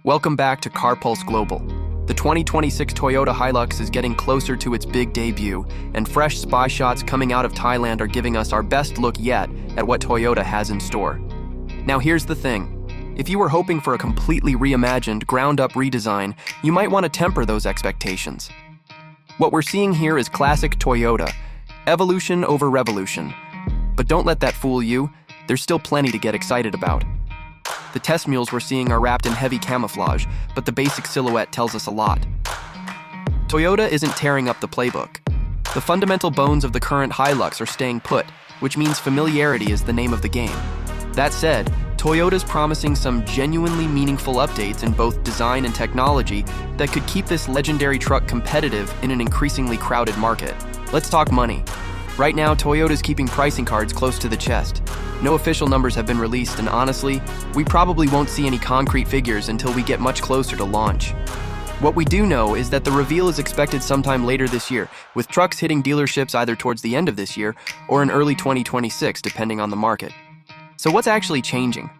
Welcome back to Car Pulse Global. The 2026 Toyota HiLux is getting closer to its big debut, and fresh spy shots coming out of Thailand are giving us our best look yet at what Toyota has in store. Now here's the thing. If you were hoping for a completely reimagined, ground-up redesign, you might want to temper those expectations. What we're seeing here is classic Toyota, evolution over revolution. But don't let that fool you, there's still plenty to get excited about. The test mules we're seeing are wrapped in heavy camouflage, but the basic silhouette tells us a lot. Toyota isn't tearing up the playbook. The fundamental bones of the current HiLux are staying put, which means familiarity is the name of the game. That said, Toyota's promising some genuinely meaningful updates in both design and technology that could keep this legendary truck competitive in an increasingly crowded market. Let's talk money. Right now, Toyota's keeping pricing cards close to the chest. No official numbers have been released, and honestly, we probably won't see any concrete figures until we get much closer to launch. What we do know is that the reveal is expected sometime later this year, with trucks hitting dealerships either towards the end of this year or in early 2026, depending on the market. So what's actually changing?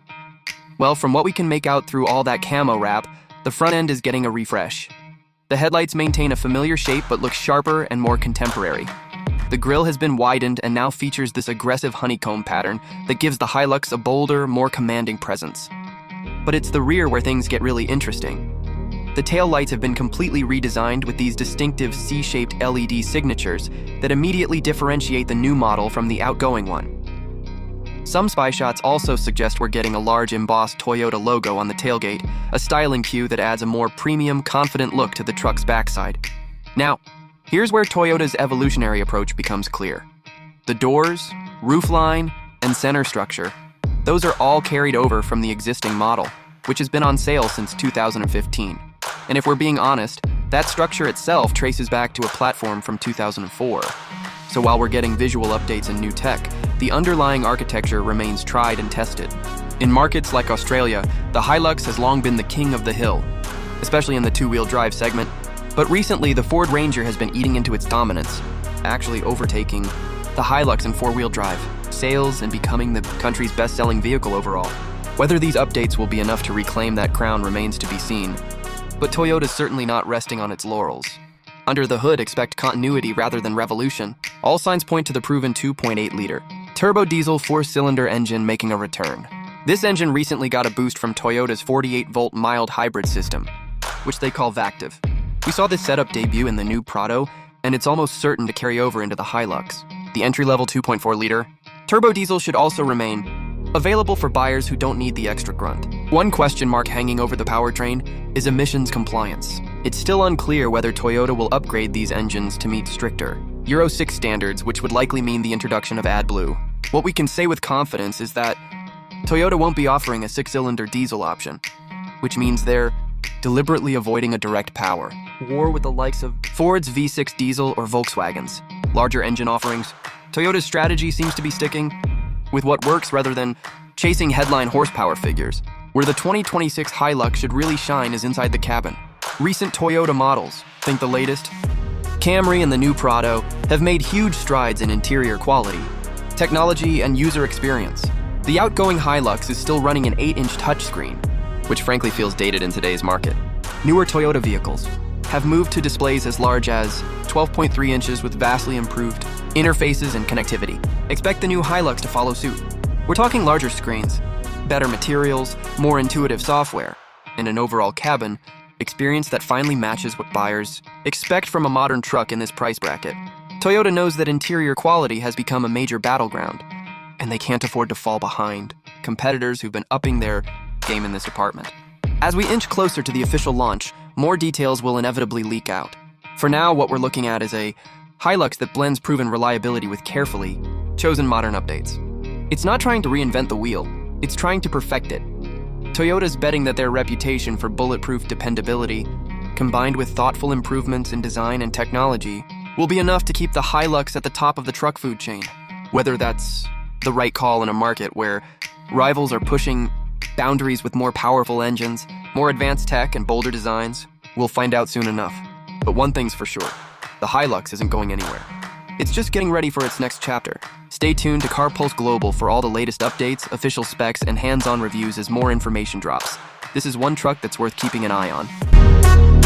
Well, from what we can make out through all that camo wrap, the front end is getting a refresh. The headlights maintain a familiar shape but look sharper and more contemporary. The grille has been widened and now features this aggressive honeycomb pattern that gives the HiLux a bolder, more commanding presence. But it's the rear where things get really interesting. The tail lights have been completely redesigned with these distinctive C-shaped LED signatures that immediately differentiate the new model from the outgoing one. Some spy shots also suggest we're getting a large embossed Toyota logo on the tailgate, a styling cue that adds a more premium, confident look to the truck's backside. Now, here's where Toyota's evolutionary approach becomes clear. The doors, roofline, and center structure, those are all carried over from the existing model, which has been on sale since 2015. And if we're being honest, that structure itself traces back to a platform from 2004. So while we're getting visual updates and new tech, the underlying architecture remains tried and tested. In markets like Australia, the HiLux has long been the king of the hill, especially in the two-wheel drive segment. But recently, the Ford Ranger has been eating into its dominance, actually overtaking the HiLux in four-wheel drive sales and becoming the country's best-selling vehicle overall. Whether these updates will be enough to reclaim that crown remains to be seen, but Toyota's certainly not resting on its laurels. Under the hood, expect continuity rather than revolution. All signs point to the proven 2.8-liter turbo diesel four-cylinder engine making a return. This engine recently got a boost from Toyota's 48-volt mild hybrid system, which they call Vactive. We saw this setup debut in the new Prado, and it's almost certain to carry over into the HiLux. The entry-level 2.4-liter turbo diesel should also remain available for buyers who don't need the extra grunt. One question mark hanging over the powertrain is emissions compliance. It's still unclear whether Toyota will upgrade these engines to meet stricter Euro 6 standards, which would likely mean the introduction of AdBlue. What we can say with confidence is that Toyota won't be offering a six-cylinder diesel option, which means they're deliberately avoiding a direct power war with the likes of Ford's V6 diesel or Volkswagen's larger engine offerings. Toyota's strategy seems to be sticking with what works rather than chasing headline horsepower figures. Where the 2026 HiLux should really shine is inside the cabin. Recent Toyota models, think the latest, Camry and the new Prado, have made huge strides in interior quality, technology, and user experience. The outgoing HiLux is still running an 8-inch touchscreen, which frankly feels dated in today's market. Newer Toyota vehicles have moved to displays as large as 12.3 inches with vastly improved interfaces and connectivity. Expect the new HiLux to follow suit. We're talking larger screens, better materials, more intuitive software, and an overall cabin experience that finally matches what buyers expect from a modern truck in this price bracket. Toyota knows that interior quality has become a major battleground, and they can't afford to fall behind competitors who've been upping their game in this department. As we inch closer to the official launch, more details will inevitably leak out. For now, what we're looking at is a HiLux that blends proven reliability with carefully chosen modern updates. It's not trying to reinvent the wheel, it's trying to perfect it. Toyota's betting that their reputation for bulletproof dependability, combined with thoughtful improvements in design and technology, will be enough to keep the HiLux at the top of the truck food chain. Whether that's the right call in a market where rivals are pushing boundaries with more powerful engines, more advanced tech, and bolder designs, we'll find out soon enough. But one thing's for sure, the HiLux isn't going anywhere. It's just getting ready for its next chapter. Stay tuned to Car Pulse Global for all the latest updates, official specs, and hands-on reviews as more information drops. This is one truck that's worth keeping an eye on.